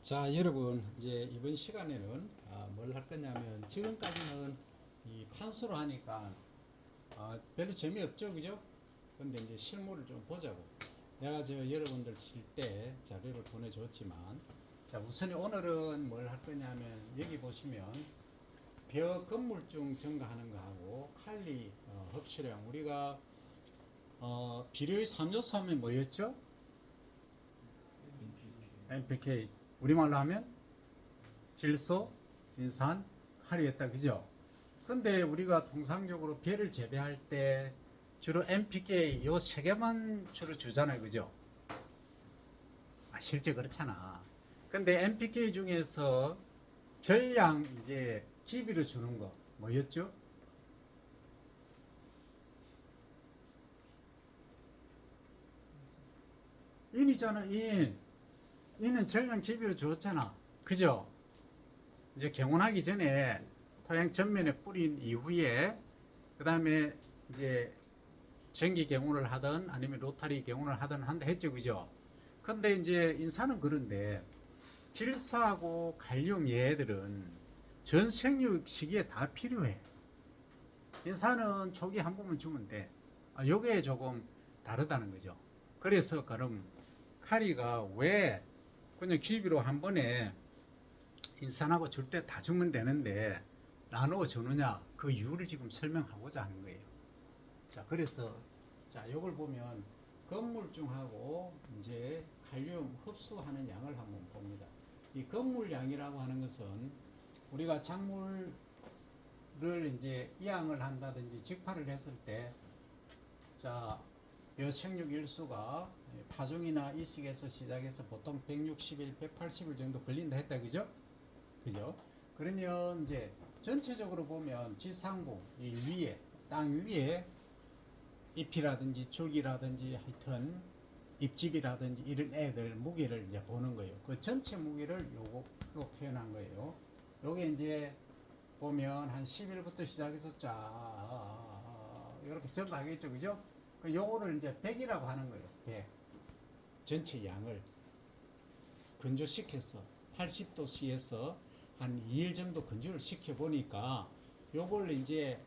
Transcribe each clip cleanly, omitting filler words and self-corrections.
자, 여러분, 이제 이번 시간에는 뭘 할 거냐면, 지금까지는 이 판수로 하니까 별로 재미없죠, 그죠? 근데 이제 실물을 좀 보자고. 내가 여러분들 칠 때 자료를 보내줬지만, 자, 우선 오늘은 뭘 할 거냐면, 여기 보시면 벼 건물중 증가하는 거하고 칼리 흡수량, 우리가 비료의 3요소 하면 뭐였죠? NPK. 우리말로 하면 질소, 인산, 칼이었다, 그죠? 근데 우리가 통상적으로 벼를 재배할 때 주로 NPK 요 세 개만 주로 주잖아요, 그죠? 실제 그렇잖아. 근데 NPK 중에서 전량 이제 기비로 주는 거 뭐였죠? 인이잖아, 인. 인은 전량 기비로 줬잖아, 그죠? 이제 경운하기 전에 토양 전면에 뿌린 이후에 그 다음에 이제 전기 경운을 하든 아니면 로타리 경운을 하든 한다 했죠, 그죠? 근데 이제 인산은 그런데 질소하고 칼륨 얘들은 전 생육 시기에 다 필요해. 인산은 초기 한 번만 주면 돼. 요게 조금 다르다는 거죠. 그래서 그럼 카리가 왜 그냥 기비로 한 번에 인산하고 줄 때 다 주면 되는데 나누어 주느냐, 그 이유를 지금 설명하고자 하는 거예요. 자, 그래서 자, 요걸 보면 건물중하고 이제 칼륨 흡수하는 양을 한번 봅니다. 이 건물량이라고 하는 것은 우리가 작물을 이제 이양을 한다든지 직파를 했을 때, 자, 몇 생육 일수가 파종이나 이식에서 시작해서 보통 160일, 180일 정도 걸린다 했다, 그죠? 그죠? 그러면 이제 전체적으로 보면 지상부, 이 위에, 땅 위에 잎이라든지 줄기라든지 하여튼 잎집이라든지 이런 애들 무게를 이제 보는 거예요. 그 전체 무게를 요거 표현한 거예요. 요게 이제 보면 한 10일부터 시작해서 쫙 이렇게 증가하겠죠, 그죠? 요거를 이제 100이라고 하는 거예요. 100. 전체 양을 건조시켜서 80도씨에서 한 2일 정도 건조를 시켜 보니까 요걸 이제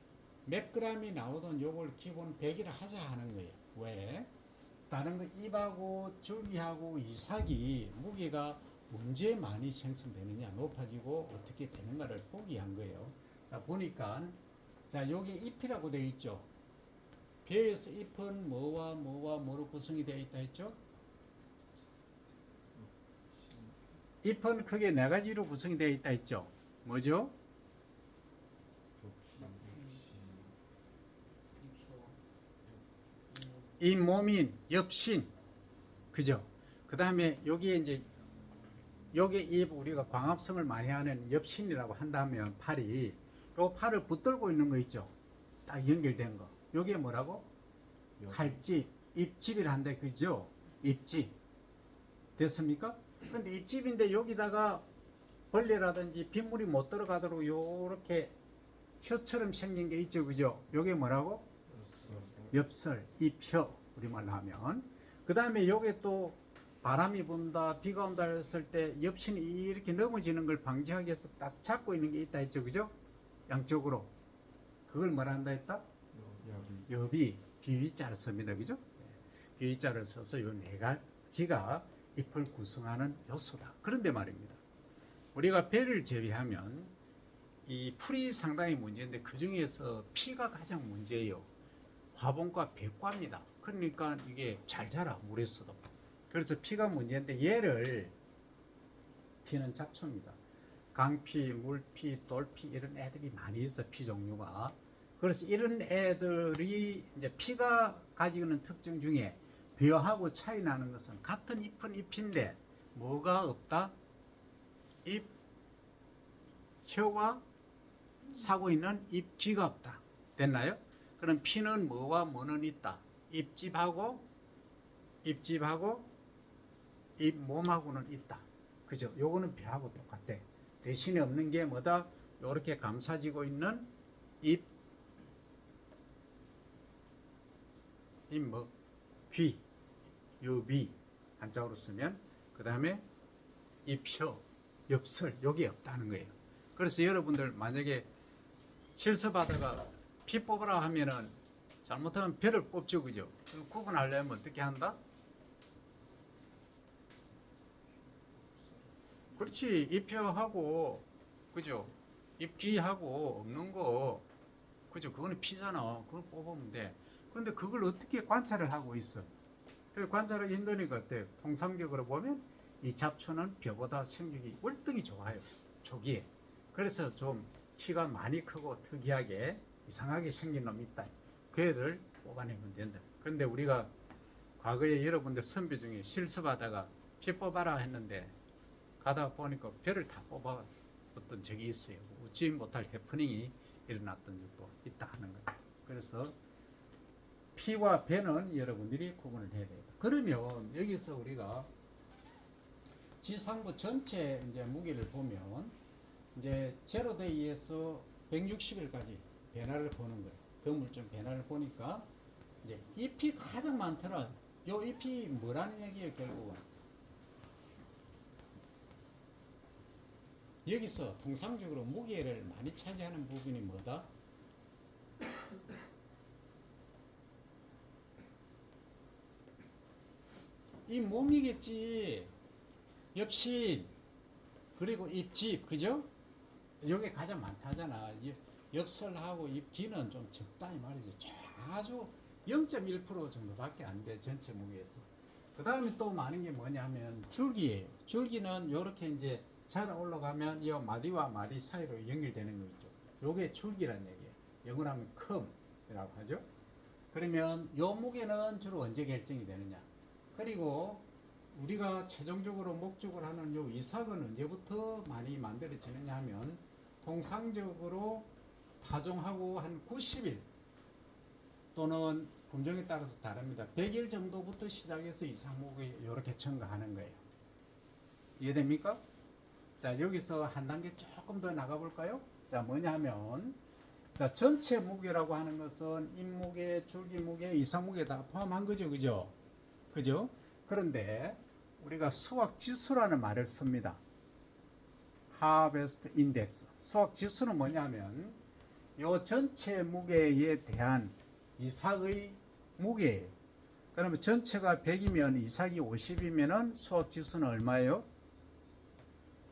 몇 그램이 나오던 요걸 기본 100이라 하자 하는 거예요. 왜? 다른 거 잎하고 줄기하고 이삭이 무게가 언제 많이 생성되느냐, 높아지고 어떻게 되는가를 보기 한 거예요. 자, 보니까 자, 요게 잎이라고 되어 있죠. 벼에서 잎은 뭐와 뭐와 뭐로 구성이 되어 있다 했죠? 잎은 크게 네 가지로 구성이 되어 있다 했죠. 뭐죠? 잇몸인, 엽신, 그죠? 그 다음에 여기에 이제 여기 잎 우리가 광합성을 많이 하는 엽신이라고 한다면 팔이 요 팔을 붙들고 있는 거 있죠? 딱 연결된 거. 요게 뭐라고? 칼집, 잎집이라 한다, 그죠? 잎집. 됐습니까? 근데 잎집인데 여기다가 벌레라든지 빗물이 못 들어가도록 요렇게 혀처럼 생긴 게 있죠, 그죠? 요게 뭐라고? 엽설, 잎혀, 우리말로 하면. 그 다음에 요게 또 바람이 분다, 비가 온다 했을 때 엽신이 이렇게 넘어지는 걸 방지하기 위해서 딱 잡고 있는 게 있다 했죠, 그죠? 양쪽으로. 그걸 뭐라 한다 했다? 엽이 기위자를 씁니다, 그죠? 기위자를 써서 요 네 가지가 잎을 구성하는 요소다. 그런데 말입니다. 우리가 배를 재배하면 이 풀이 상당히 문제인데 그 중에서 피가 가장 문제예요. 화분과 배과입니다. 그러니까 이게 잘 자라, 물에서도. 그래서 피가 문제인데 얘를, 피는 잡초입니다. 강피, 물피, 돌피 이런 애들이 많이 있어, 피 종류가. 그래서 이런 애들이 이제 피가 가지고 있는 특징 중에 벼하고 차이 나는 것은 같은 잎은 잎인데 뭐가 없다? 잎, 혀와 사고 있는 잎귀가 없다. 됐나요? 그럼 피는 뭐와 뭐는 있다? 잎집하고 잎몸하고는 있다. 그죠? 요거는 벼하고 똑같아. 대신에 없는 게 뭐다? 요렇게 감싸지고 있는 귀, 유비, 한자어로 쓰면, 그 다음에 잎혀, 엽설 요게 없다는 거예요. 그래서 여러분들 만약에 실습하다가 피 뽑으라 하면은 잘못하면 별을 뽑죠, 그죠? 그럼 구분하려면 어떻게 한다? 그렇지, 입혀하고, 그죠? 입기하고 없는 거, 그죠? 그거는 피잖아. 그걸 뽑으면 돼. 근데 그걸 어떻게 관찰을 하고 있어? 그 관찰하기 힘드니까 어때요? 통상적으로 보면 이 잡초는 벼보다 생육이 월등히 좋아요. 초기에. 그래서 좀 키가 많이 크고 특이하게 이상하게 생긴 놈이 있다. 그 애를 뽑아내면 된다. 근데 우리가 과거에 여러분들 선배 중에 실습하다가 피 뽑아라 했는데 가다 보니까 벼를 다 뽑아 어떤 적이 있어요. 웃지 못할 해프닝이 일어났던 적도 있다 하는 거예요. 그래서 피와 배는 여러분들이 구분을 해야 돼요. 그러면 여기서 우리가 지상부 전체 이제 무게를 보면 이제 제로데이에서 160일까지 변화를 보는 거예요. 거물점 변화를 보니까 이제 잎이 가장 많더라. 요 잎이 뭐라는 얘기예요, 결국은. 여기서 통상적으로 무게를 많이 차지하는 부분이 뭐다? 이 몸이겠지. 엽신 그리고 잎집, 그죠? 요게 가장 많다잖아. 엽설하고 잎기는 좀 적다 이 말이죠. 아주 0.1% 정도밖에 안 돼, 전체 무게에서. 그 다음에 또 많은 게 뭐냐면 줄기예요. 줄기는 요렇게 이제 자라 올라가면 이 마디와 마디 사이로 연결되는 거 있죠. 요게 줄기란 얘기예요. 영어로 하면 컴이라고 하죠. 그러면 요 무게는 주로 언제 결정이 되느냐? 그리고 우리가 최종적으로 목적을 하는 요 이삭은 언제부터 많이 만들어지느냐 하면 통상적으로 파종하고 한 90일 또는 품종에 따라서 다릅니다. 100일 정도부터 시작해서 이삭목이 이렇게 첨가하는 거예요. 이해됩니까? 자, 여기서 한 단계 조금 더 나가 볼까요? 자, 뭐냐 하면 자, 전체 무게라고 하는 것은 잎무게, 줄기무게, 이삭무게 다 포함한 거죠. 그죠? 그죠? 그런데 우리가 수확 지수라는 말을 씁니다. Harvest Index. 수확 지수는 뭐냐면 요 전체 무게에 대한 이삭의 무게예요. 그러면 전체가 100이면 이삭이 50이면은 수확 지수는 얼마예요?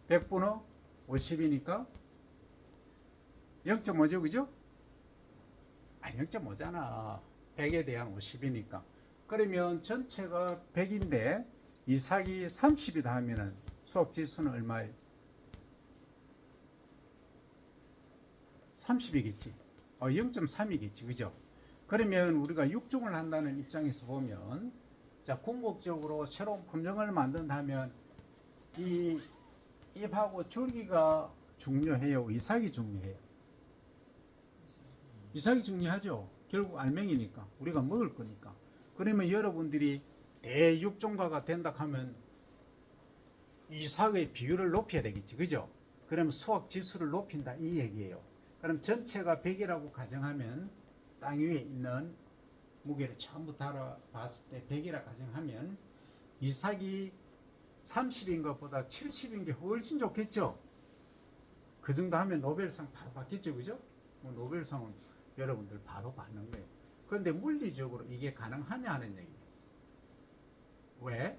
100분의 50이니까 0.5죠, 그죠? 0.5잖아. 100에 대한 50이니까. 그러면 전체가 100인데 이삭이 30이다 하면은 수확 지수는 얼마예요? 30이겠지. 0.3이겠지. 그죠? 그러면 우리가 육종을 한다는 입장에서 보면 자, 궁극적으로 새로운 품종을 만든다면 이 잎하고 줄기가 중요해요? 이삭이 중요해요? 이삭이 중요하죠. 결국 알맹이니까. 우리가 먹을 거니까. 그러면 여러분들이 대육종가가 된다 하면 이삭의 비율을 높여야 되겠지. 그죠? 그럼 수확 지수를 높인다 이 얘기예요. 그럼 전체가 100이라고 가정하면 땅 위에 있는 무게를 전부 달아봤을 때 100이라 가정하면 이삭이 30인 것보다 70인 게 훨씬 좋겠죠. 그 정도 하면 노벨상 바로 받겠죠. 그죠? 노벨상은 여러분들 바로 받는 거예요. 그런데 물리적으로 이게 가능하냐 하는 얘기예요. 왜?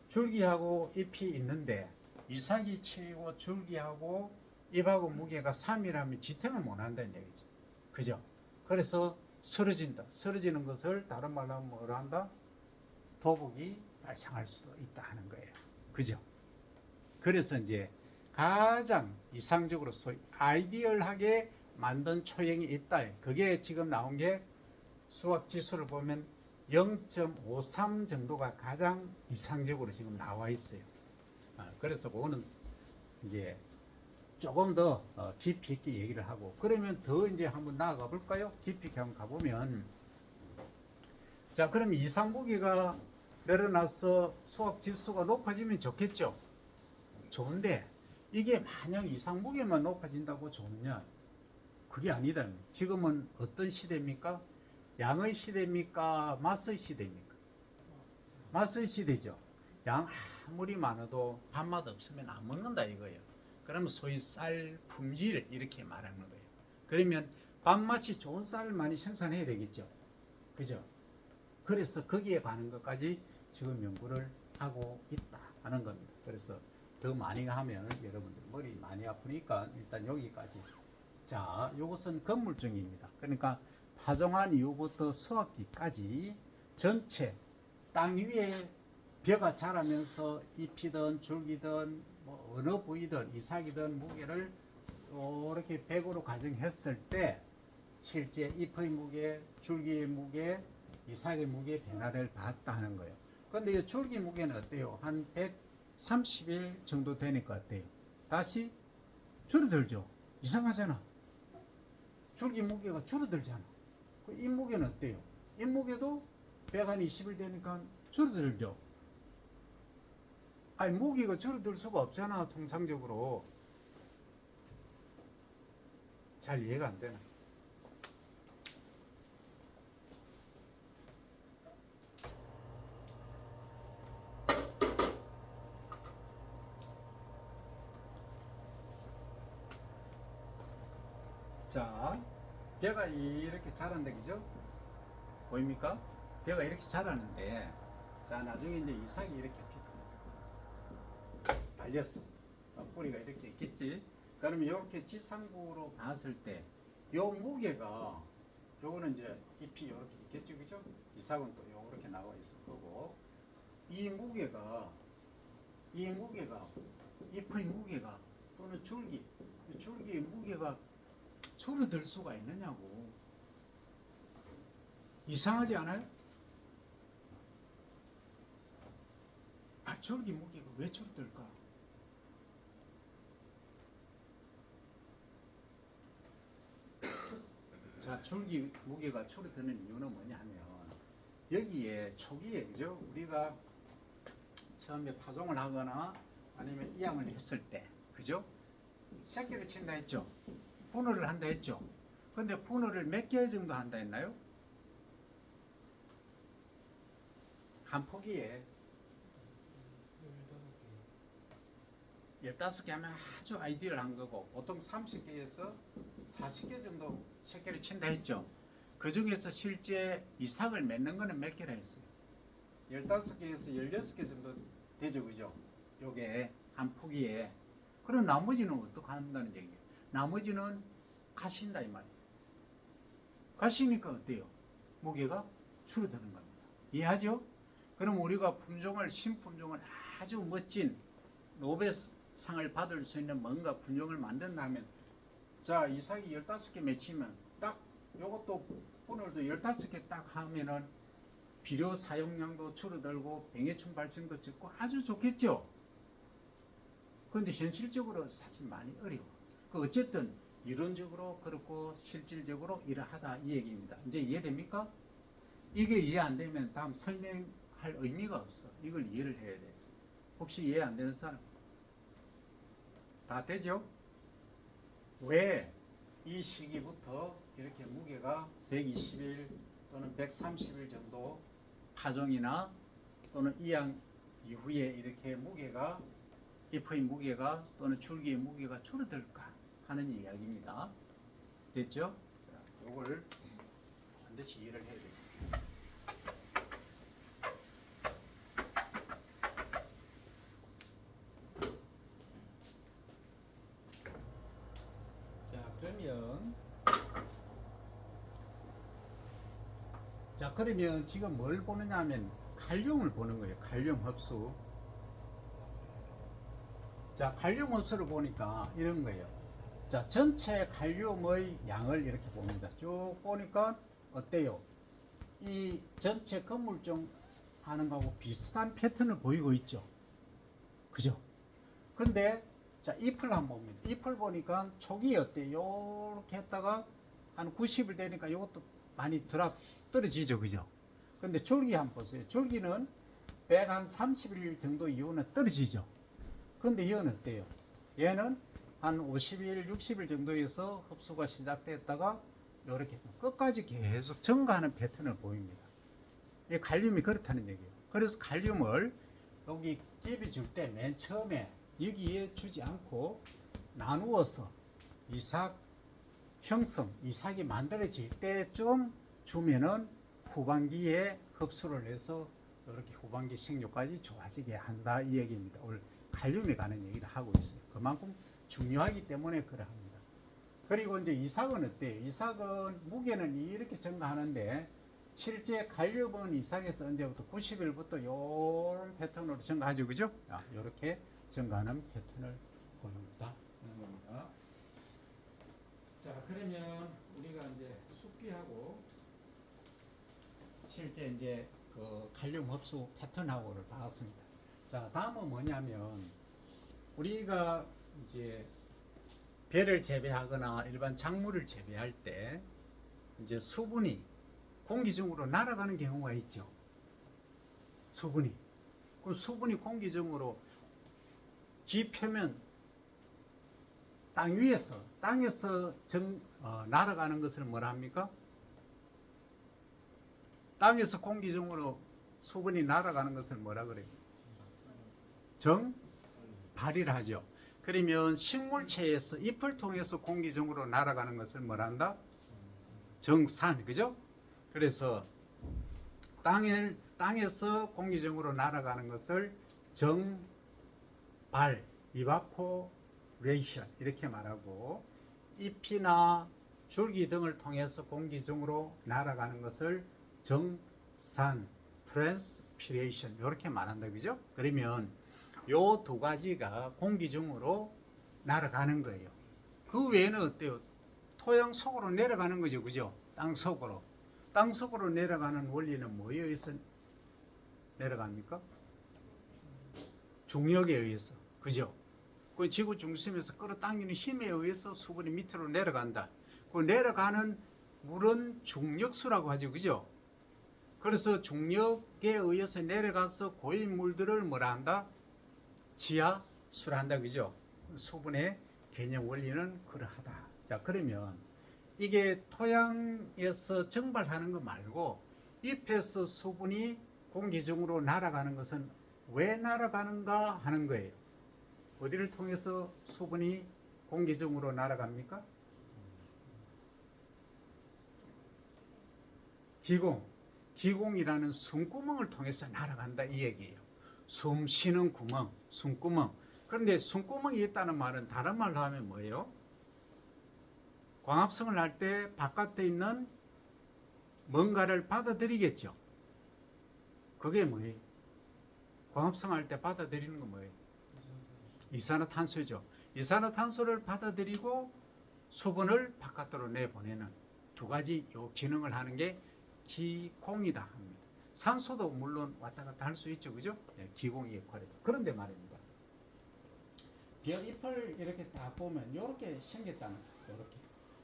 줄기하고 잎이 있는데 이삭이 치고 줄기하고 잎하고 무게가 3이라면 지탱을 못 한다는 얘기죠. 그죠? 그래서 쓰러진다. 쓰러지는 것을 다른 말로 하면 뭐라 한다? 도복이 발생할 수도 있다 하는 거예요. 그죠? 그래서 이제 가장 이상적으로 소위 아이디얼하게 만든 초형이 있다. 그게 지금 나온 게 수확 지수를 보면 0.53 정도가 가장 이상적으로 지금 나와 있어요. 그래서 그거는 이제 조금 더 깊이 있게 얘기를 하고, 그러면 더 이제 한번 나아가 볼까요? 깊이 있게 한번 가보면, 자, 그럼 이상무게가 늘어나서 수확 지수가 높아지면 좋겠죠? 좋은데, 이게 만약 이상무게만 높아진다고 좋느냐? 그게 아니다. 지금은 어떤 시대입니까? 양의 시대입니까? 맛의 시대입니까? 맛의 시대죠. 양 아무리 많아도 밥맛 없으면 안 먹는다 이거예요. 그러면 소위 쌀 품질 이렇게 말하는 거예요. 그러면 밥맛이 좋은 쌀을 많이 생산해야 되겠죠. 그죠? 그래서 거기에 관한 것까지 지금 연구를 하고 있다 하는 겁니다. 그래서 더 많이 하면 여러분들 머리 많이 아프니까 일단 여기까지. 자, 요것은 건물중입니다. 그러니까 파종한 이후부터 수확기까지 전체 땅 위에 벼가 자라면서 잎이든 줄기든 뭐 어느 부위든 이삭이든 무게를 이렇게 100으로 가정했을 때 실제 잎의 무게, 줄기의 무게, 이삭의 무게 변화를 봤다 하는 거예요. 근데 이 줄기 무게는 어때요? 한 130일 정도 되니까 어때요? 다시 줄어들죠. 이상하잖아. 줄기 무게가 줄어들잖아. 그 잎 무게는 어때요? 잎 무게도 120일 되니까 줄어들죠. 아니 무게가 줄어들 수가 없잖아. 통상적으로. 잘 이해가 안 되나? 자, 벼가 이렇게 자란다, 그죠? 보입니까? 벼가 이렇게 자라는데, 자, 나중에 이제 이삭이 이렇게 달렸어. 뿌리가 이렇게 있겠지? 그러면 이렇게 지상부로 봤을 때, 요 무게가, 요거는 이제 잎이 이렇게 있겠죠, 그죠? 이삭은 또 요렇게 나와 있을 거고, 이 무게가, 잎의 무게가, 또는 줄기의 무게가 줄어들 수가 있느냐고. 이상하지 않아요? 아, 줄기 무게가 왜 줄어들까? 자, 줄기 무게가 줄어드는 이유는 뭐냐 하면 여기에 초기에, 그죠? 우리가 처음에 파종을 하거나 아니면 이양을 했을 때, 그죠? 새끼를 친다 했죠? 분할을 한다 했죠? 근데 분할을 몇 개 정도 한다 했나요? 한 포기에 15개 하면 아주 아이디어한 거고, 보통 30개에서 40개 정도 새끼를 친다 했죠? 그 중에서 실제 이삭을 맺는 거는 몇 개라 했어요? 15개에서 16개 정도 되죠, 그죠? 요게 한 포기에. 그럼 나머지는 어떻게 한다는 얘기예요? 나머지는 가신다 이 말이에요. 가시니까 어때요? 무게가 줄어드는 겁니다. 이해하죠? 그럼 우리가 신품종을 아주 멋진 노벨상을 받을 수 있는 뭔가 품종을 만든다면, 자, 이삭이 15개 맺히면 딱 요것도 분할도 15개 딱 하면은 비료 사용량도 줄어들고 병해충 발생도 적고 아주 좋겠죠? 그런데 현실적으로 사실 많이 어려워. 어쨌든 이론적으로 그렇고 실질적으로 이러하다 이 얘기입니다. 이제 이해됩니까? 이게 이해 안 되면 다음 설명할 의미가 없어. 이걸 이해를 해야 돼. 혹시 이해 안 되는 사람? 다 되죠? 왜 이 시기부터 이렇게 무게가 120일 또는 130일 정도 파종이나 또는 이양 이후에 이렇게 무게가, 잎의 무게가 또는 줄기의 무게가 줄어들까 하는 이야기입니다. 됐죠? 자, 이걸 반드시 이해를 해야 됩니다. 그러면 지금 뭘 보느냐 하면 칼륨을 보는 거예요. 칼륨 흡수. 자, 칼륨 흡수를 보니까 이런 거예요. 자, 전체 칼륨의 양을 이렇게 봅니다. 쭉 보니까 어때요? 이 전체 건물종 하는 거하고 비슷한 패턴을 보이고 있죠. 그죠? 근데 자, 잎을 한번 봅니다. 잎을 보니까 초기에 어때요? 이렇게 했다가 한 90일 되니까 이것도 많이 떨어지죠. 그죠? 근데 줄기 한번 보세요. 줄기는 130일 정도 이후는 떨어지죠. 근데 얘는 어때요? 얘는 한 50일, 60일 정도에서 흡수가 시작됐다가 이렇게 끝까지 계속 증가하는 패턴을 보입니다. 이 칼륨이 그렇다는 얘기예요. 그래서 칼륨을 여기 기비 줄 때 맨 처음에 여기에 주지 않고 나누어서 이삭 형성, 이삭이 만들어질 때쯤 주면은 후반기에 흡수를 해서 이렇게 후반기 식료까지 좋아지게 한다 이 얘기입니다. 오늘 칼륨에 관한 얘기를 하고 있어요. 그만큼 중요하기 때문에 그러합니다. 그리고 이제 이삭은 어때요? 이삭은 무게는 이렇게 증가하는데 실제 칼륨은 이삭에서 언제부터 90일부터 이런 패턴으로 증가하죠, 그죠? 이렇게 증가하는 패턴을 보인다 하는 겁니다. 자, 그러면 우리가 이제 숙기하고 실제 이제 그 칼륨 흡수 패턴하고를 봤습니다. 자, 다음은 뭐냐면 우리가 이제 배를 재배하거나 일반 작물을 재배할 때 이제 수분이 공기 중으로 날아가는 경우가 있죠. 수분이. 그 수분이 공기 중으로 지 표면 땅에서 날아가는 것을 뭐라 합니까? 땅에서 공기 중으로 수분이 날아가는 것을 뭐라 그래요? 정발이라 하죠. 그러면 식물체에서 잎을 통해서 공기 중으로 날아가는 것을 뭐라 한다? 정산, 그죠? 그래서 땅에서 공기 중으로 날아가는 것을 정발, evaporation 이렇게 말하고, 잎이나 줄기 등을 통해서 공기 중으로 날아가는 것을 정산, transpiration 이렇게 말한다, 그죠? 그러면 요 두 가지가 공기 중으로 날아가는 거예요. 그 외에는 어때요? 토양 속으로 내려가는 거죠, 그죠? 땅 속으로 내려가는 원리는 뭐에 의해서 내려갑니까? 중력에 의해서, 그죠? 그 지구 중심에서 끌어당기는 힘에 의해서 수분이 밑으로 내려간다. 그 내려가는 물은 중력수라고 하죠, 그죠? 그래서 중력에 의해서 내려가서 고인 물들을 뭐라 한다? 지하수라 한다, 그죠? 수분의 개념 원리는 그러하다. 자, 그러면 이게 토양에서 증발하는 거 말고 잎에서 수분이 공기 중으로 날아가는 것은 왜 날아가는가 하는 거예요. 어디를 통해서 수분이 공기 중으로 날아갑니까? 기공이라는 숨구멍을 통해서 날아간다 이 얘기예요. 숨 쉬는 구멍, 숨구멍. 그런데 숨구멍이 있다는 말은 다른 말로 하면 뭐예요? 광합성을 할 때 바깥에 있는 뭔가를 받아들이겠죠. 그게 뭐예요? 광합성 할 때 받아들이는 건 뭐예요? 이산화탄소죠. 이산화탄소를 받아들이고 수분을 바깥으로 내보내는 두 가지 요 기능을 하는 게 기공이다 합니다. 산소도 물론 왔다 갔다 할 수 있죠, 그죠? 네, 기공의 역할이다. 그런데 말입니다. 벼잎을 이렇게 딱 보면 이렇게 생겼다는 거예요. 이렇게.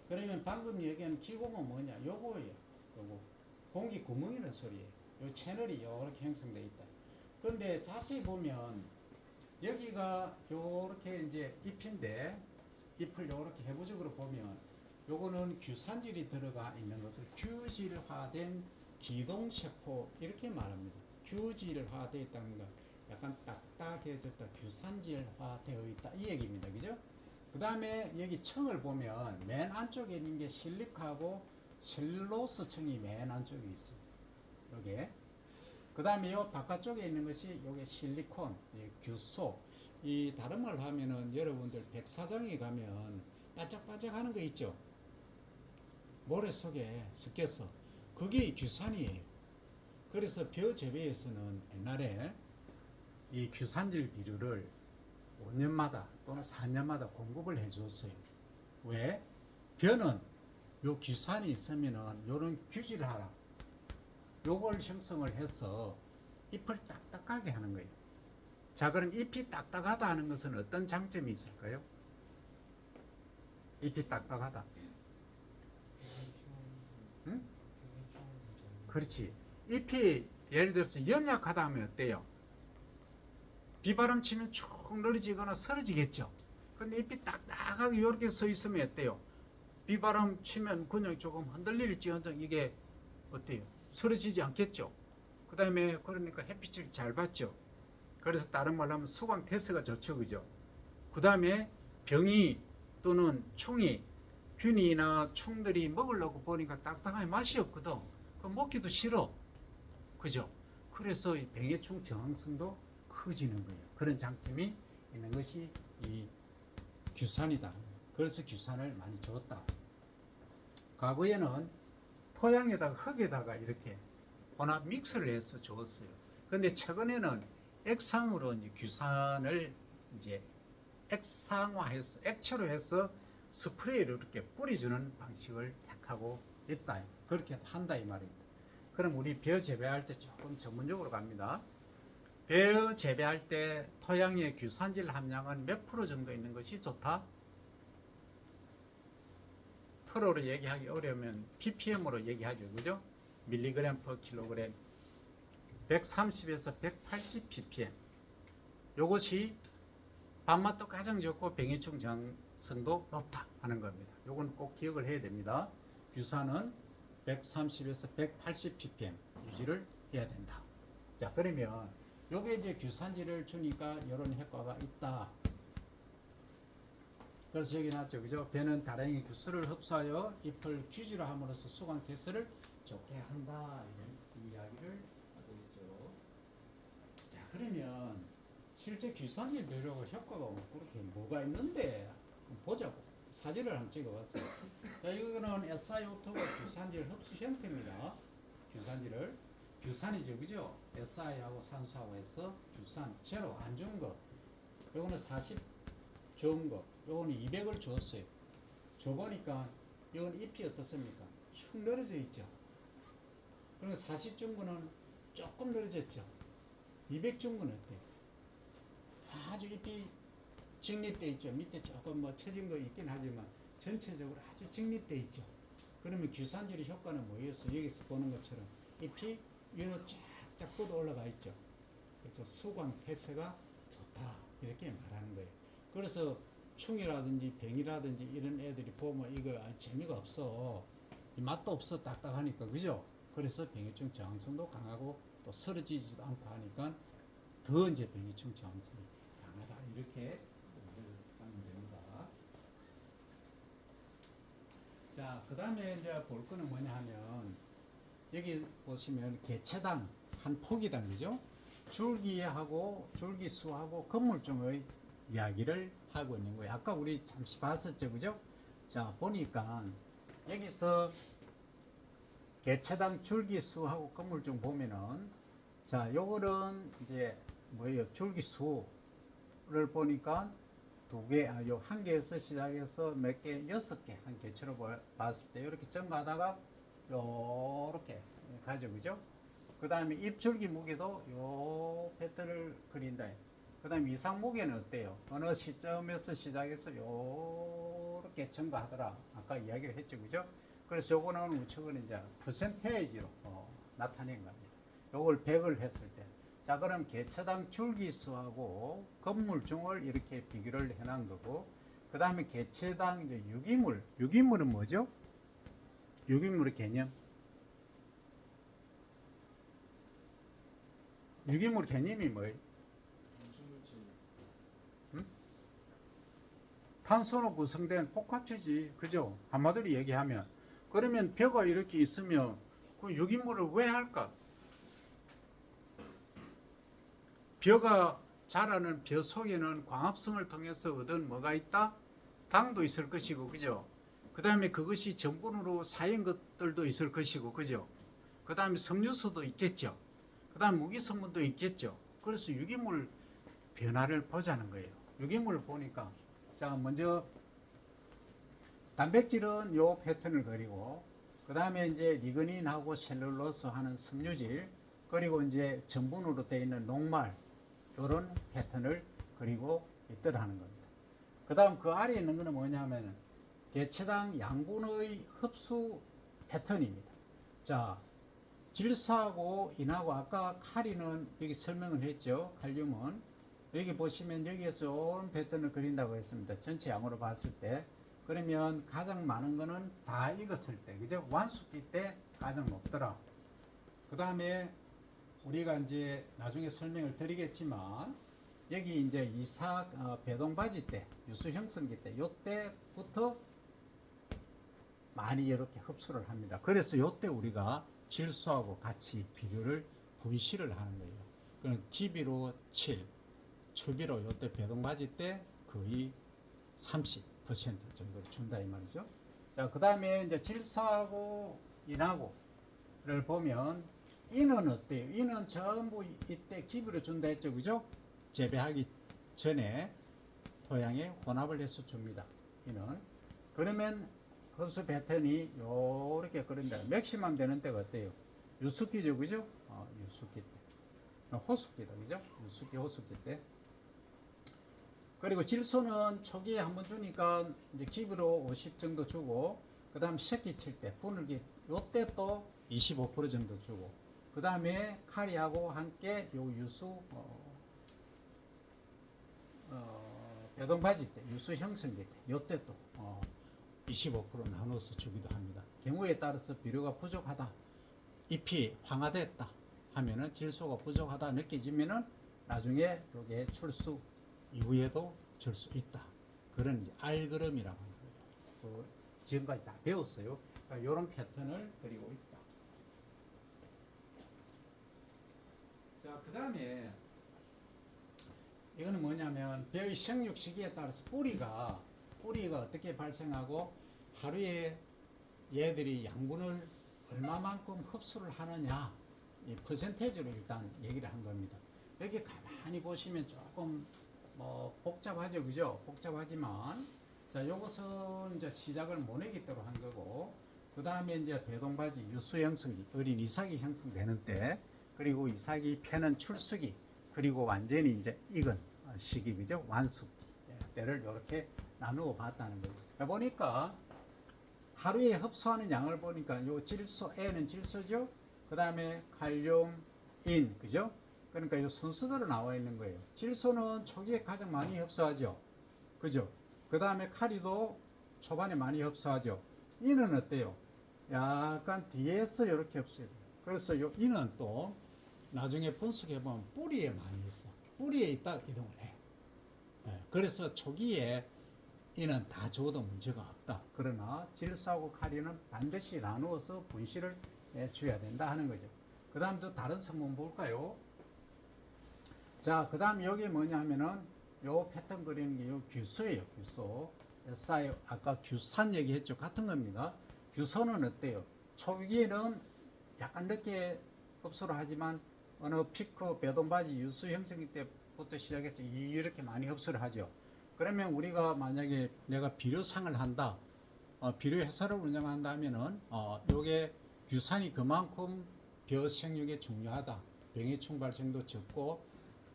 그러면 방금 얘기한 기공은 뭐냐? 요거예요. 요거. 공기 구멍이라는 소리예요. 요 채널이 이렇게 형성되어 있다. 그런데 자세히 보면 여기가 요렇게 이제 잎인데 잎을 요렇게 해부적으로 보면 요거는 규산질이 들어가 있는 것을 규질화된 기동세포 이렇게 말합니다. 규질화되어 있다는 건 약간 딱딱해졌다, 규산질화되어 있다 이 얘기입니다. 그죠? 그 다음에 여기 층을 보면 맨 안쪽에 있는 게 실리카하고 셀룰로스 층이 맨 안쪽에 있어요. 요게. 그 다음에 요 바깥쪽에 있는 것이 요게 실리콘, 규소. 이 다른 말로 하면은 여러분들 백사장에 가면 바짝바짝 하는 거 있죠? 모래 속에 섞여서. 그게 규산이에요. 그래서 벼 재배에서는 옛날에 이 규산질 비료를 5년마다 또는 4년마다 공급을 해줬어요. 왜? 벼는 요 규산이 있으면은 요런 규질을 하라. 요걸 형성을 해서 잎을 딱딱하게 하는 거예요. 자, 그럼 잎이 딱딱하다 하는 것은 어떤 장점이 있을까요? 잎이 딱딱하다. 응? 그렇지. 잎이 예를 들어서 연약하다 하면 어때요? 비바람 치면 쭉 늘어지거나 쓰러지겠죠. 근데 잎이 딱딱하게 이렇게 서 있으면 어때요? 비바람 치면 그냥 조금 흔들릴지언정 이게 어때요? 쓰러지지 않겠죠. 그 다음에 그러니까 햇빛을 잘 받죠. 그래서 다른 말로 하면 수광 태세가 좋죠. 그죠? 그 다음에 병이 또는 충이, 균이나 충들이 먹으려고 보니까 딱딱하게 맛이 없거든. 그럼 먹기도 싫어. 그죠? 그래서 이 병해충 저항성도 커지는 거예요. 그런 장점이 있는 것이 이 규산이다. 그래서 규산을 많이 줬다. 과거에는 토양에다가 흙에다가 이렇게 혼합 믹스를 해서 줬어요. 근데 최근에는 액상으로 이제 규산을 이제 액상화해서 액체로 해서 스프레이를 이렇게 뿌려주는 방식을 택하고 있다. 그렇게 한다 이 말입니다. 그럼 우리 벼 재배할 때 조금 전문적으로 갑니다. 벼 재배할 때 토양의 규산질 함량은 몇 프로 정도 있는 것이 좋다? 프로로 얘기하기 어려우면 ppm으로 얘기하죠. 그죠? 밀리그램 퍼 킬로그램 130에서 180 ppm. 요것이 밥맛도 가장 좋고 병해충 저항성도 높다 하는 겁니다. 요건 꼭 기억을 해야 됩니다. 규산은 130에서 180 ppm 유지를 해야 된다. 자, 그러면 요게 이제 규산질을 주니까 이런 효과가 있다. 그래서 여기 나왔죠. 그죠? 배는 다량의 규수를 흡수하여 잎을 규지로 함으로써 수광 개수를 좋게 한다. 이런 이야기를 하고 있죠. 자, 그러면 실제 규산질 배려가 효과가 그렇게 뭐가 있는데 보자고. 사진을 한번 찍어봤어요. 자, 이거는 SiO2가 규산질 흡수 형태입니다. 규산이죠. 그죠? Si하고 산소하고 해서 규산, 제로, 안 좋은 거. 요거는 40 좋은 거. 요거는 200을 줬어요. 줘보니까 이건 잎이 어떻습니까? 축 늘어져 있죠. 그리고 40 준 거는 조금 늘어졌죠. 200 준 거는 어때요? 아주 잎이 직립돼 있죠. 밑에 조금 뭐 처진 거 있긴 하지만 전체적으로 아주 직립돼 있죠. 그러면 규산질의 효과는 뭐였어? 여기서 보는 것처럼 잎이 위로 쫙쫙 뻗어 올라가 있죠. 그래서 수광 폐쇄가 좋다 이렇게 말하는 거예요. 그래서 충이라든지 병이라든지 이런 애들이 보면 이거 재미가 없어. 맛도 없어. 딱딱하니까. 그죠? 그래서 병해충 저항성도 강하고 또 쓰러지지도 않고 하니까 더 이제 병해충 저항성이 강하다. 이렇게 하면 됩니다. 자, 그 다음에 이제 볼 거는 뭐냐 하면 여기 보시면 개체당 한 포기당 그죠? 줄기하고 줄기수하고 건물종의 이야기를 하고 있는 거예요. 아까 우리 잠시 봤었죠, 그죠? 자, 보니까 여기서 개체당 줄기수하고 건물종 보면은 자, 요거는 이제 뭐예요? 줄기수를 보니까 두 개, 요 한 개에서 시작해서 몇 개, 6개 한 개체로 봤을 때 이렇게 점가다가 요렇게 가죠, 그죠? 그 다음에 잎줄기 무게도 요 패턴을 그린다. 그 다음에 이상 무게는 어때요? 어느 시점에서 시작해서 요렇게 증가하더라. 아까 이야기를 했죠, 그죠? 그래서 요거는 우측은 이제 퍼센테이지로 나타낸 겁니다. 요걸 100을 했을 때. 자, 그럼 개체당 줄기수하고 건물종을 이렇게 비교를 해놓은 거고, 그 다음에 개체당 이제 유기물. 유기물은 뭐죠? 유기물의 개념. 유기물 개념이 뭐예요? 탄소로 구성된 복합체지. 그죠? 한마디로 얘기하면. 그러면 벼가 이렇게 있으면 그 유기물을 왜 할까? 벼가 자라는 벼 속에는 광합성을 통해서 얻은 뭐가 있다? 당도 있을 것이고, 그죠? 그 다음에 그것이 전분으로 쌓인 것들도 있을 것이고, 그죠? 그 다음에 섬유소도 있겠죠. 그 다음 무기성분도 있겠죠. 그래서 유기물 변화를 보자는 거예요. 유기물을 보니까 자, 먼저 단백질은 요 패턴을 그리고 그 다음에 이제 리그닌하고 셀룰로스 하는 섬유질 그리고 이제 전분으로 되어 있는 녹말 이런 패턴을 그리고 있더라는 겁니다. 그 다음 그 아래에 있는 거는 뭐냐면 개체당 양분의 흡수 패턴입니다. 자, 질소하고 인하고 아까 카리는 여기 설명을 했죠. 칼륨은 여기 보시면 여기에서 이런 패턴을 그린다고 했습니다. 전체 양으로 봤을 때. 그러면 가장 많은 거는 다 익었을 때, 그죠? 완숙기 때 가장 높더라. 그 다음에 우리가 이제 나중에 설명을 드리겠지만 여기 이제 이삭 배동바지 때 유수 형성기 때 요때부터 많이 이렇게 흡수를 합니다. 그래서 요때 우리가 질소하고 같이 비교를 분실을 하는 거예요. 그럼 기비로 7, 추비로 요때 배동바지 때 거의 30% 정도를 준다 이 말이죠. 자, 그 다음에 이제 질소하고 인하고를 보면 인은 어때요? 인은 전부 이때 기비로 준다 했죠, 그죠? 재배하기 전에 토양에 혼합을 해서 줍니다. 인은. 그러면 흡수 패턴이 요렇게 그런다. 맥시멈 되는 때가 어때요? 유숙기죠, 그죠? 유숙기 때. 호숙기다, 그죠? 유숙기, 호숙기 때. 그리고 질소는 초기에 한번 주니까 이제 기브로 50 정도 주고, 그 다음 새끼 칠 때, 분을기, 요때 또 25% 정도 주고, 그 다음에 카리하고 함께 요 유수, 배동바지 때, 유수 형성기 때, 요때 또, 25% 나눠서 주기도 합니다. 경우에 따라서 비료가 부족하다, 잎이 황화됐다 하면은 질소가 부족하다 느껴지면은 나중에 요게 출수 이후에도 줄 수 있다. 그런 이제 알그름이라고 하는 거예요. 지금까지 다 배웠어요. 그러니까 이런 패턴을 그리고 있다. 자, 그 다음에 이거는 뭐냐면 벼의 생육 시기에 따라서 뿌리가 어떻게 발생하고 하루에 얘들이 양분을 얼마만큼 흡수를 하느냐 이 퍼센테이지로 일단 얘기를 한 겁니다. 여기 가만히 보시면 조금 복잡하죠, 그죠? 복잡하지만 자, 요것은 이제 시작을 모내기 때로 한 거고, 그 다음에 이제 배동바지 유수 형성기, 어린 이삭이 형성되는 때, 그리고 이삭이 펴는 출수기, 그리고 완전히 이제 익은 시기, 그죠? 완숙기 때를 이렇게 나누어 봤다는 거예요. 보니까 하루에 흡수하는 양을 보니까 요 질소, A는 질소죠? 그 다음에 칼륨, 인, 그죠? 그러니까 이 순서대로 나와 있는 거예요. 질소는 초기에 가장 많이 흡수하죠. 그죠? 그 다음에 카리도 초반에 많이 흡수하죠. 인은 어때요? 약간 뒤에서 이렇게 흡수해요. 그래서 요 인은 또 나중에 분석해보면 뿌리에 많이 있어. 뿌리에 있다 이동을 해. 그래서 초기에 이는 다 줘도 문제가 없다. 그러나 질소하고 카리는 반드시 나누어서 분실을 해줘야 된다 하는 거죠. 그 다음 또 다른 성분 볼까요? 자, 그 다음 여기 뭐냐면은 요 패턴 그리는 게 요 규소예요. 규소. SI 아까 규산 얘기했죠. 같은 겁니다. 규소는 어때요? 초기에는 약간 늦게 흡수를 하지만 어느 피크 배동바지 유수 형성기 때부터 시작해서 이렇게 많이 흡수를 하죠. 그러면 우리가 만약에 내가 비료상을 한다, 비료 회사를 운영한다 하면은 요게 규산이 그만큼 벼 생육에 중요하다. 병해충 발생도 적고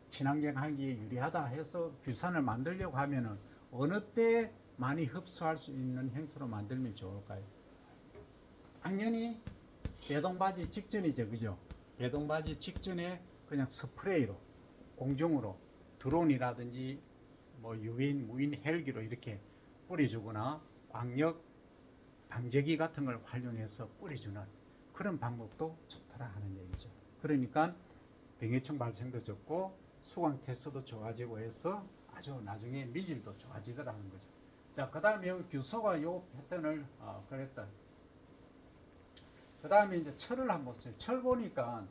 친환경 하기에 유리하다 해서 규산을 만들려고 하면은 어느 때 많이 흡수할 수 있는 형태로 만들면 좋을까요? 당연히 배동바지 직전이죠, 그죠? 배동바지 직전에 그냥 스프레이로 공중으로 드론이라든지 뭐 유인, 무인 헬기로 이렇게 뿌려주거나 광역 방제기 같은 걸 활용해서 뿌려주는 그런 방법도 좋더라 하는 얘기죠. 그러니까 병해충 발생도 적고 수광 테스트도 좋아지고 해서 아주 나중에 미질도 좋아지더라는 거죠. 자, 그 다음에 여기 규소가 요 패턴을 그랬다. 그 다음에 이제 철을 한번 보세요. 철 보니까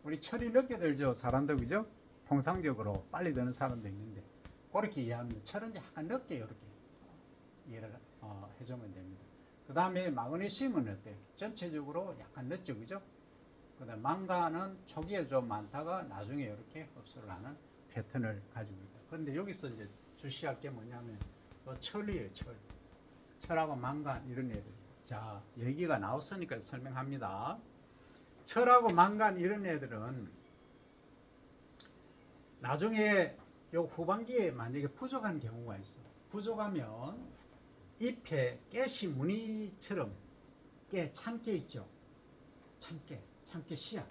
우리 철이 늦게 들죠, 사람들, 그죠? 통상적으로 빨리 드는 사람도 있는데 그렇게 이해하면 철은 약간 늦게 이렇게 이해를 해주면 됩니다. 그 다음에 마그네슘은 어때요? 전체적으로 약간 늦죠, 그죠? 그 다음 망간은 초기에 좀 많다가 나중에 이렇게 흡수를 하는 패턴을 가지고 있다. 그런데 여기서 이제 주시할 게 뭐냐면 철이에요, 철. 철하고 망간 이런 애들. 자, 얘기가 나왔으니까 설명합니다. 철하고 망간 이런 애들은 나중에 요 후반기에 만약에 부족한 경우가 있어. 부족하면 잎에 깨시 무늬처럼 참깨 있죠. 참깨 씨앗.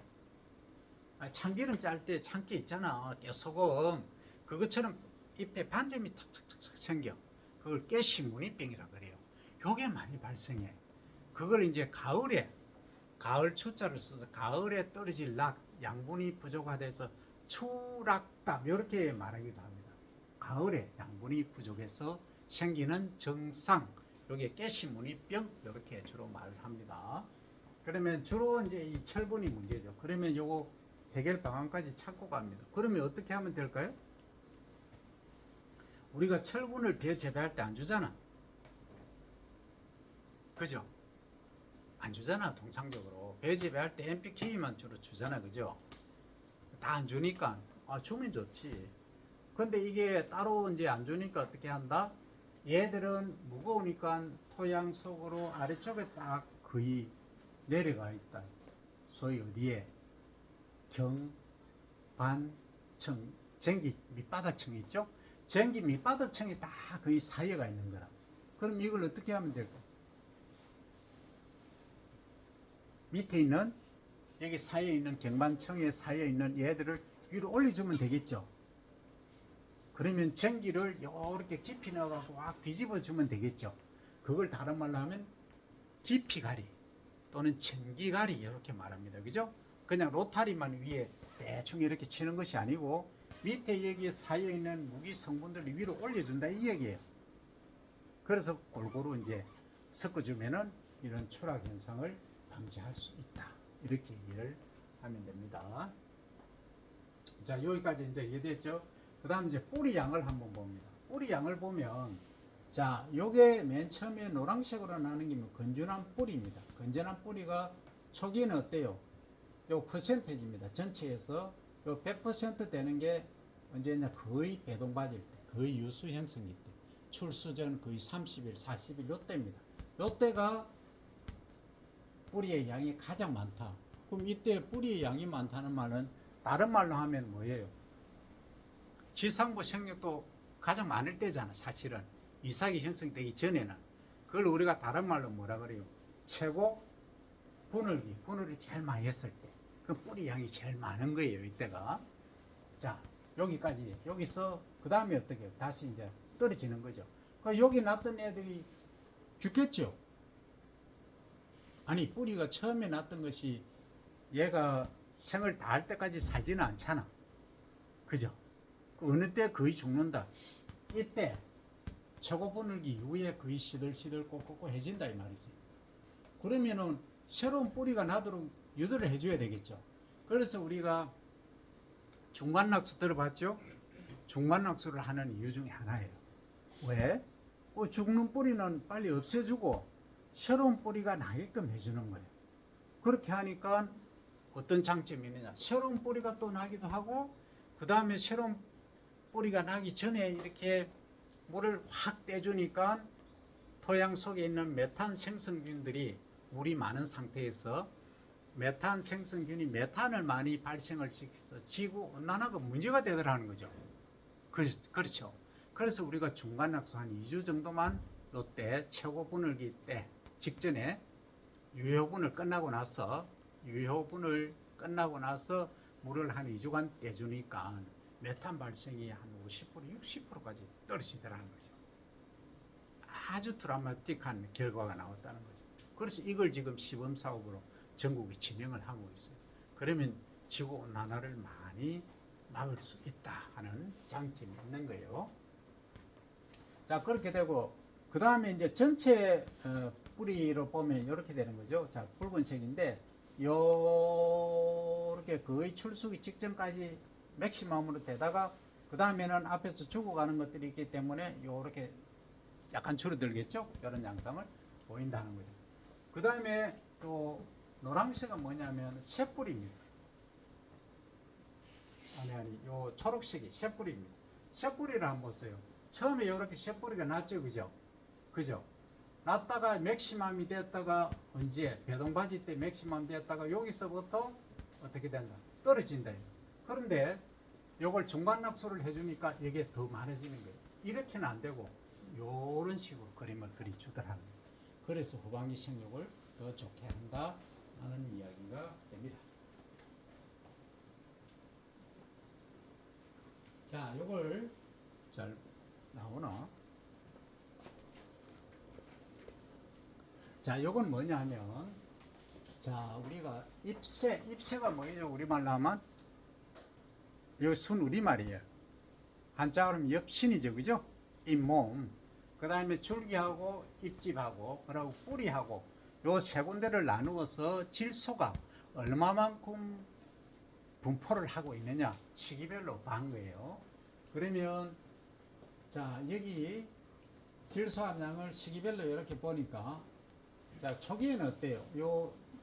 참기름 짤 때 참깨 있잖아. 깨소금. 그것처럼 잎에 반점이 탁탁탁탁 생겨. 그걸 깨시 무늬병이라 그래요. 요게 많이 발생해. 그걸 이제 가을 추자를 써서 가을에 떨어질 락, 양분이 부족하돼서 추락답 이렇게 말하기도 합니다. 가을에 양분이 부족해서 생기는 증상, 여기에 가시무늬병 이렇게 주로 말을 합니다. 그러면 주로 이제 이 철분이 문제죠. 그러면 요거 해결 방안까지 찾고 갑니다. 그러면 어떻게 하면 될까요? 우리가 철분을 비재배할 때 안 주잖아. 그죠? 안 주잖아. 통상적으로 배재배할 때 NPK만 주로 주잖아. 그죠? 다 안 주니까 주면 좋지. 근데 이게 따로 이제 안 주니까 어떻게 한다? 얘들은 무거우니까 토양 속으로 아래쪽에 딱 거의 내려가 있다. 소위 어디에? 경, 반, 청, 전기 밑바닥층 있죠? 전기 밑바닥층이 다 거의 사이가 있는 거라. 그럼 이걸 어떻게 하면 될까? 밑에 있는 여기 사이에 있는 경반층에 사이에 있는 얘들을 위로 올려주면 되겠죠. 그러면 전기를 이렇게 깊이 넣어갖고 막 뒤집어 주면 되겠죠. 그걸 다른 말로 하면 깊이가리 또는 전기가리 이렇게 말합니다. 그죠? 그냥 로타리만 위에 대충 이렇게 치는 것이 아니고 밑에 여기 사이에 있는 무기 성분들을 위로 올려준다 이 얘기예요. 그래서 골고루 이제 섞어주면은 이런 추락 현상을 방지할 수 있다. 이렇게 얘기를 하면 됩니다. 자, 여기까지 이제 이해됐죠? 그 다음 이제 뿌리 양을 한번 봅니다. 뿌리 양을 보면, 자, 요게 맨 처음에 노란색으로 나는 게 건전한 뿌리입니다. 건전한 뿌리가 초기에는 어때요? 요 퍼센테이지입니다. 전체에서 요 100% 되는 게 언제냐? 거의 배동받을 때, 거의 유수 형성일 때, 출수 전 거의 30일, 40일 요때입니다. 요때가 뿌리의 양이 가장 많다. 그럼 이때 뿌리의 양이 많다는 말은 다른 말로 하면 뭐예요? 지상부 생육도 가장 많을 때잖아. 사실은 이삭이 형성되기 전에는 그걸 우리가 다른 말로 뭐라 그래요? 최고 분울이 제일 많이 했을 때 그 뿌리 양이 제일 많은 거예요. 이때가. 자, 여기까지. 여기서 그 다음에 어떻게 해요? 다시 이제 떨어지는 거죠. 여기 났던 애들이 죽겠죠. 아니, 뿌리가 처음에 났던 것이 얘가 생을 다 할 때까지 살지는 않잖아. 그죠? 어느 때 거의 죽는다. 이때 최고 분울기 이후에 거의 시들시들 꼿꼿해진다 이 말이지. 그러면은 새로운 뿌리가 나도록 유도를 해줘야 되겠죠. 그래서 우리가 중간낙수 들어봤죠? 중간낙수를 하는 이유 중에 하나예요. 왜? 죽는 뿌리는 빨리 없애주고 새로운 뿌리가 나게끔 해주는 거예요. 그렇게 하니까 어떤 장점이 있느냐? 새로운 뿌리가 또 나기도 하고 그 다음에 새로운 뿌리가 나기 전에 이렇게 물을 확 떼주니까 토양 속에 있는 메탄 생성균들이 물이 많은 상태에서 메탄 생성균이 메탄을 많이 발생을 시켜서 지구 온난화가 문제가 되더라는 거죠. 그렇죠. 그래서 우리가 중간낙수 한 2주 정도만 이때 최고 분울기 때 직전에 유효분을 끝나고 나서 물을 한 2주간 떼주니까 메탄 발생이 한 50%, 60%까지 떨어지더라는 거죠. 아주 드라마틱한 결과가 나왔다는 거죠. 그래서 이걸 지금 시범사업으로 전국에 진행을 하고 있어요. 그러면 지구온난화를 많이 막을 수 있다 하는 장점이 있는 거예요. 자, 그렇게 되고 그 다음에 이제 전체 뿌리로 보면 이렇게 되는 거죠. 자, 붉은색인데 요렇게 거의 출수기 직전까지 맥시멈으로 되다가 그 다음에는 앞에서 죽어가는 것들이 있기 때문에 요렇게 약간 줄어들겠죠. 이런 양상을 보인다는 거죠. 그 다음에 또 노란색은 뭐냐면 새뿌리입니다. 아니 요 초록색이 새뿌리입니다. 새뿌리를 한번 보세요. 처음에 이렇게 새뿌리가 났죠. 그죠? 났다가 맥시멈이 됐다가 언제 배동바지 때 맥시멈 됐다가 여기서부터 어떻게 된다? 떨어진다. 그런데 요걸 중간낙수를 해주니까 이게 더 많아지는 거예요. 이렇게는 안 되고 요런 식으로 그림을 그려주더라고요. 그래서 후반기 생육을 더 좋게 한다 하는 이야기가 됩니다. 자, 요걸 잘 나오나? 자, 요건 뭐냐면 자, 우리가 입새가 뭐예요? 우리말로 하면 요 순 우리말이에요. 한자로 하면 엽신이죠, 그죠? 잇몸. 그 다음에 줄기하고 잎집하고 그리고 뿌리하고 요 세 군데를 나누어서 질소가 얼마만큼 분포를 하고 있느냐 시기별로 본 거예요. 그러면 자, 여기 질소 함량을 시기별로 이렇게 보니까 자, 초기에는 어때요?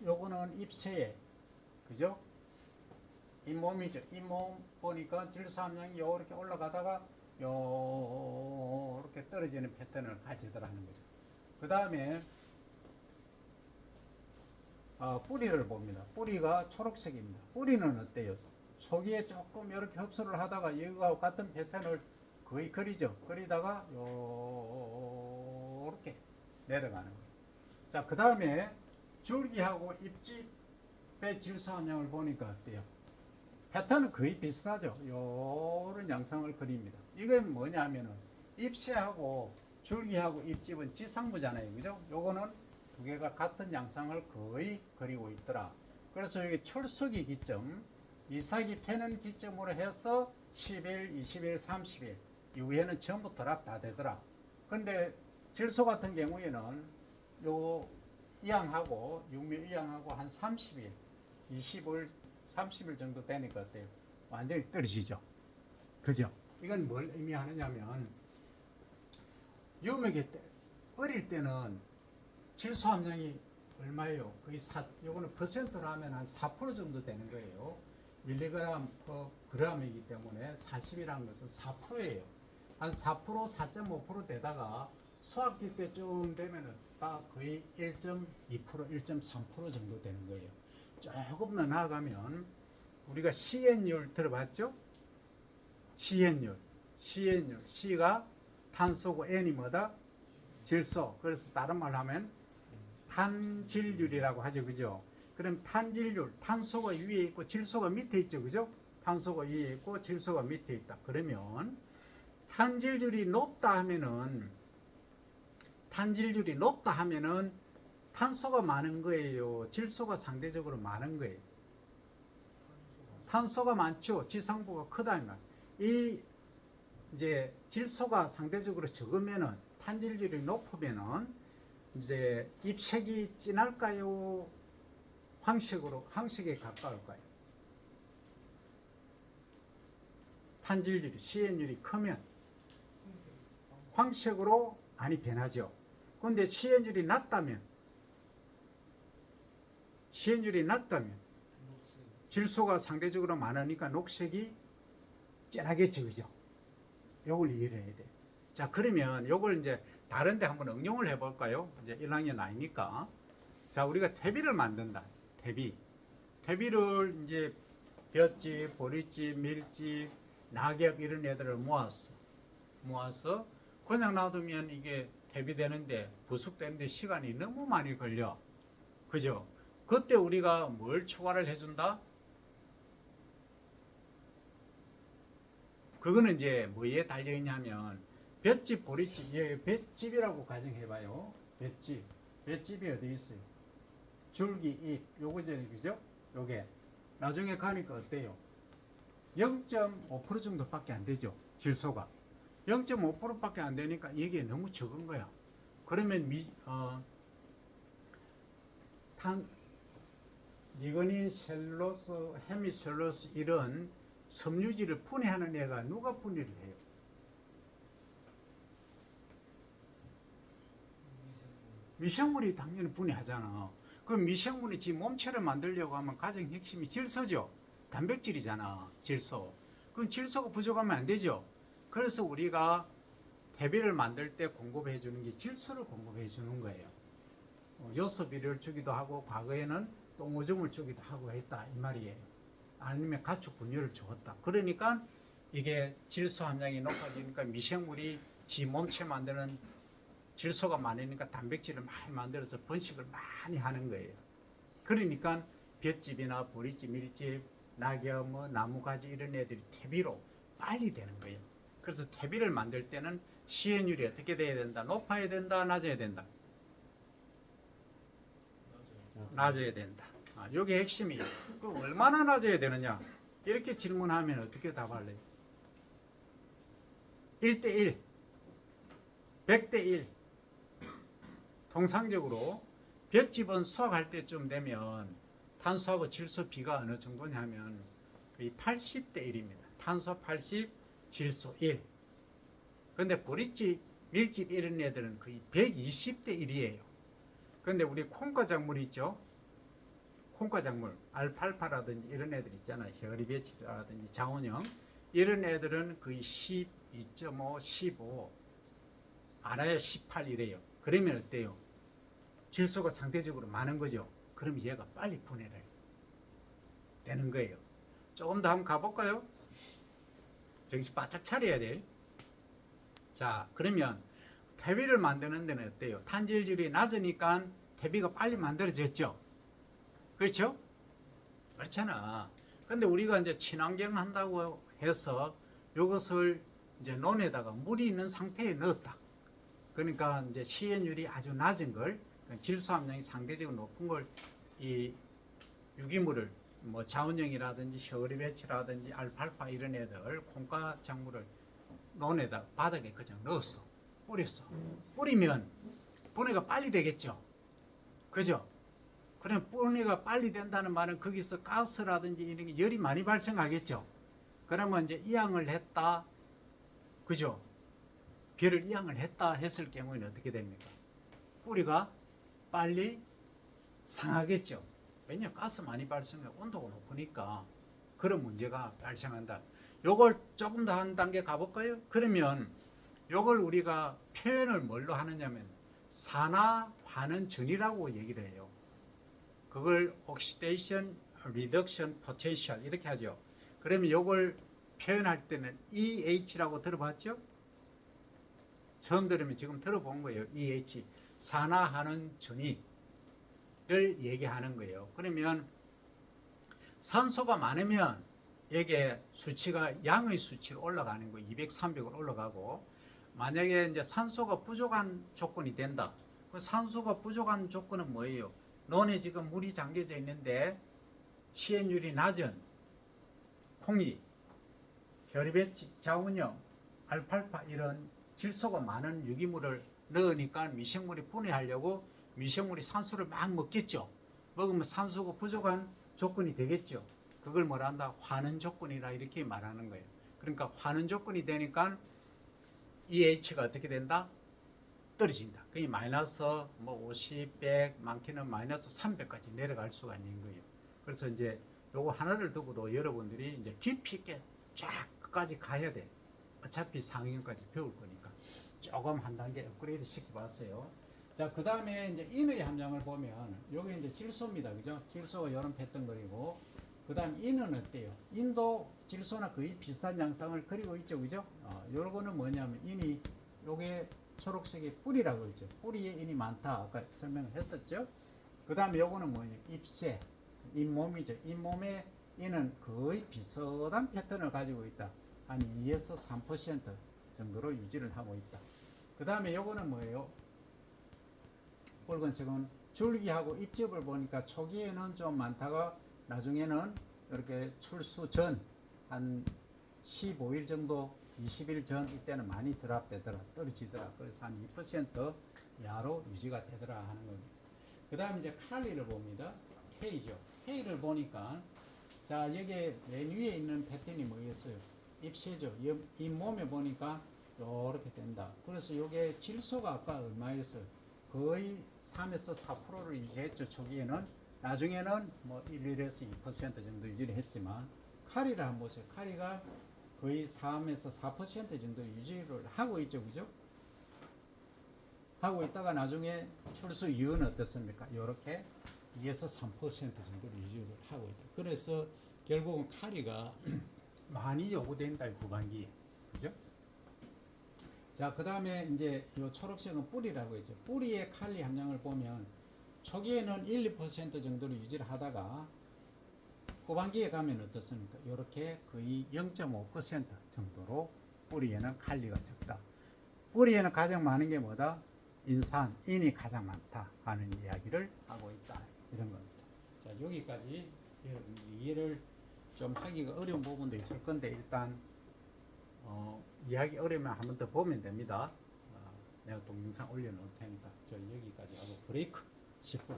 요거는 잎새에 그죠? 잇몸이죠. 잇몸 보니까 질소 함량이 요렇게 올라가다가 요렇게 떨어지는 패턴을 가지더라는 거죠. 그 다음에 뿌리를 봅니다. 뿌리가 초록색입니다. 뿌리는 어때요? 속에 조금 이렇게 흡수를 하다가 이거와 같은 패턴을 거의 그리죠. 그리다가 요렇게 내려가는 거예요. 자, 그 다음에 줄기하고 잎집의 질소 함량을 보니까 어때요? 패턴은 거의 비슷하죠. 요런 양상을 그립니다. 이건 뭐냐면은 잎새하고 줄기하고 잎집은 지상부잖아요. 그죠? 요거는 두 개가 같은 양상을 거의 그리고 있더라. 그래서 여기 출수기 기점, 이삭이 패는 기점으로 해서 10일, 20일, 30일 이후에는 전부 다 되더라. 근데 질소 같은 경우에는 요 이양하고 육묘 이양하고 한 30일, 20일, 30일 정도 되니까 어때요? 완전히 떨어지죠. 그죠? 이건 뭘 의미하느냐면 유목의 때 어릴 때는 질소 함량이 얼마예요? 거의 요거는 퍼센트로 하면 한 4% 정도 되는 거예요. 밀리그램 per g이기 때문에 40이라는 것은 4%예요. 한 4%, 4.5% 되다가 수학기 때쯤 되면은 딱 거의 1.2%, 1.3% 정도 되는 거예요. 조금 더 나아가면 우리가 시엔율 들어봤죠? 시엔율. C가 탄소고 N이 뭐다? 질소. 그래서 다른 말로 하면 탄질률이라고 하죠. 그죠? 그럼 탄질률, 탄소가 위에 있고 질소가 밑에 있죠. 그죠? 탄소가 위에 있고 질소가 밑에 있다. 그러면 탄질률이 높다 하면은 탄소가 많은 거예요. 질소가 상대적으로 많은 거예요. 탄소가 많죠. 지상부가 크다. 이 이제 질소가 상대적으로 적으면은 탄질률이 높으면은 이제 잎색이 진할까요? 황색에 가까울까요? 탄질률이 시엔율이 크면 황색으로 많이 변하죠. 그런데 시엔율이 낮다면 질소가 상대적으로 많으니까 녹색이 진하게 지그죠. 요걸 이해를 해야 돼. 자, 그러면 요걸 이제 다른 데 한번 응용을 해 볼까요? 이제 1학년 아니니까. 자, 우리가 퇴비를 만든다. 퇴비를 이제 볏짚, 보리집, 밀집, 낙엽 이런 애들을 모아서 그냥 놔두면 이게 퇴비되는데 부숙되는데 시간이 너무 많이 걸려. 그죠? 그때 우리가 뭘 추가를 해준다? 그거는 이제 뭐에 달려있냐면 볏짚, 보리집, 볏짚이라고 가정해봐요. 볏짚이 어디 있어요? 줄기, 잎, 요거죠, 그죠? 요게 나중에 가니까 어때요? 0.5% 정도밖에 안 되죠. 질소가 0.5%밖에 안 되니까 이게 너무 적은 거야. 그러면 리그닌, 셀룰로스, 헤미셀룰로스 이런 섬유질을 분해하는 애가 누가 분해를 해요? 미생물이 당연히 분해하잖아. 그럼 미생물이 지 몸체를 만들려고 하면 가장 핵심이 질소죠. 단백질이잖아. 질소. 그럼 질소가 부족하면 안 되죠. 그래서 우리가 퇴비를 만들 때 공급해 주는 게 질소를 공급해 주는 거예요. 요소 비료를 주기도 하고 과거에는 똥오줌을 주기도 하고 했다 이 말이에요. 아니면 가축 분유를 주었다. 그러니까 이게 질소 함량이 높아지니까 미생물이 지 몸체 만드는 질소가 많으니까 단백질을 많이 만들어서 번식을 많이 하는 거예요. 그러니까 볏짚이나 보리집, 밀집, 낙엽, 나무가지 이런 애들이 퇴비로 빨리 되는 거예요. 그래서 퇴비를 만들 때는 시엔율이 어떻게 돼야 된다? 높아야 된다? 낮아야 된다? 낮아야 된다. 요게 핵심이에요. 그 얼마나 낮아야 되느냐? 이렇게 질문하면 어떻게 답할래요? 1대1, 100대1. 통상적으로 볏짚은 수확할 때쯤 되면 탄소하고 질소 비가 어느 정도냐면 거의 80대1입니다. 탄소 80, 질소 1. 근데 보리집, 밀집 이런 애들은 거의 120대1이에요. 근데 우리 콩과 작물 있죠? 콩과 작물, 알팔파라든지 이런 애들 있잖아요. 혈이배치라든지 장원영 이런 애들은 거의 12.5, 15, 알아야 18 이래요. 그러면 어때요? 질소가 상대적으로 많은 거죠. 그럼 얘가 빨리 분해를 되는 거예요. 조금 더 한번 가볼까요? 정신 바짝 차려야 돼. 자, 그러면 퇴비를 만드는 데는 어때요? 탄질률이 낮으니까 퇴비가 빨리 만들어졌죠. 그렇죠? 그렇잖아. 근데 우리가 이제 친환경 한다고 해서 이것을 이제 논에다가 물이 있는 상태에 넣었다. 그러니까 이제 시연율이 아주 낮은 걸, 질소 함량이 상대적으로 높은 걸, 이 유기물을 뭐 자원형이라든지 혈이배치라든지 알팔파 이런 애들 콩과 작물을 논에다 바닥에 그냥 넣었어. 뿌렸어. 뿌리면 분해가 빨리 되겠죠. 그죠? 그럼 분해가 빨리 된다는 말은 거기서 가스라든지 이런 게 열이 많이 발생하겠죠. 그러면 이제 이양을 했다. 그죠? 벼를 이양을 했다 했을 경우에는 어떻게 됩니까? 뿌리가 빨리 상하겠죠. 왜냐하면 가스 많이 발생해 온도가 높으니까 그런 문제가 발생한다. 요걸 조금 더 한 단계 가볼까요? 그러면 요걸 우리가 표현을 뭘로 하느냐면 산화 환원전이라고 얘기를 해요. 그걸 Oxidation Reduction Potential 이렇게 하죠. 그러면 요걸 표현할 때는 EH라고 들어봤죠? 처음 들으면 지금 들어본 거예요. EH 산화하는 전이를 얘기하는 거예요. 그러면 산소가 많으면 이게 수치가 양의 수치로 올라가는 거 200, 300으로 올라가고 만약에 이제 산소가 부족한 조건이 된다. 그 산소가 부족한 조건은 뭐예요? 논에 지금 물이 잠겨져 있는데 시엔율이 낮은 콩이, 혈이배치, 자운형, 알팔파 이런 질소가 많은 유기물을 넣으니까 미생물이 분해하려고 미생물이 산소를 막 먹겠죠. 먹으면 산소가 부족한 조건이 되겠죠. 그걸 뭐라 한다? 환원 조건이라 이렇게 말하는 거예요. 그러니까 환원 조건이 되니까 EH가 어떻게 된다? 떨어진다. 그게 마이너스 뭐 50, 100, 많게는 마이너스 300까지 내려갈 수가 있는 거예요. 그래서 이제 요거 하나를 두고도 여러분들이 이제 깊이 있게 쫙 끝까지 가야 돼. 어차피 상위까지 배울 거니까 조금 한 단계 업그레이드 시켜봤어요. 자, 그 다음에 이제 인의 함량을 보면 요게 이제 질소입니다. 그죠? 질소가 이런 패턴거리고 그 다음 인은 어때요? 인도 질소나 거의 비슷한 양상을 그리고 있죠. 그죠? 요거는 뭐냐면 인이 요게 초록색의 뿌리라고 했죠. 뿌리에 인이 많다. 아까 설명을 했었죠. 그 다음에 요거는 뭐냐? 잎새, 잇몸이죠. 잇몸에 인은 거의 비슷한 패턴을 가지고 있다. 한 2에서 3% 정도로 유지를 하고 있다. 그 다음에 요거는 뭐예요? 붉은색은 줄기하고 잎집을 보니까 초기에는 좀 많다가 나중에는 이렇게 출수 전 한 15일 정도 20일 전 이때는 많이 드랍되더라 떨어지더라. 그래서 한 2% 야로 유지가 되더라 하는 겁니다. 그 다음에 이제 칼리를 봅니다. K죠. K를 보니까 자 여기에 맨 위에 있는 패턴이 뭐겠어요? 잎새죠. 잇몸에 보니까 이렇게 된다. 그래서 이게 질소가 아까 얼마였어요? 거의 3에서 4%를 유지했죠. 초기에는. 나중에는 뭐 1에서 2% 정도 유지를 했지만 카리를 한번 보세요. 카리가 거의 3에서 4% 정도 유지를 하고 있죠. 그죠? 하고 있다가 나중에 출수 이유는 어떻습니까? 이렇게 2에서 3% 정도로 유지를 하고 있다. 그래서 결국은 카리가 많이 요구된다. 후반기에. 그죠? 자, 그 다음에 이제 요 초록색은 뿌리라고 했죠. 뿌리의 칼리 함량을 보면 초기에는 1, 2% 정도로 유지를 하다가 후반기에 가면 어떻습니까? 이렇게 거의 0.5% 정도로 뿌리에는 칼리가 적다. 뿌리에는 가장 많은 게 뭐다? 인산, 인이 가장 많다 하는 이야기를 하고 있다. 이런 겁니다. 자, 여기까지 여러분들이 이해를 좀 하기가 어려운 부분도 있을 건데 일단 이해하기 어려우면 한 번 더 보면 됩니다. 내가 동영상 올려놓을 테니까 저 여기까지 하고 브레이크 10분.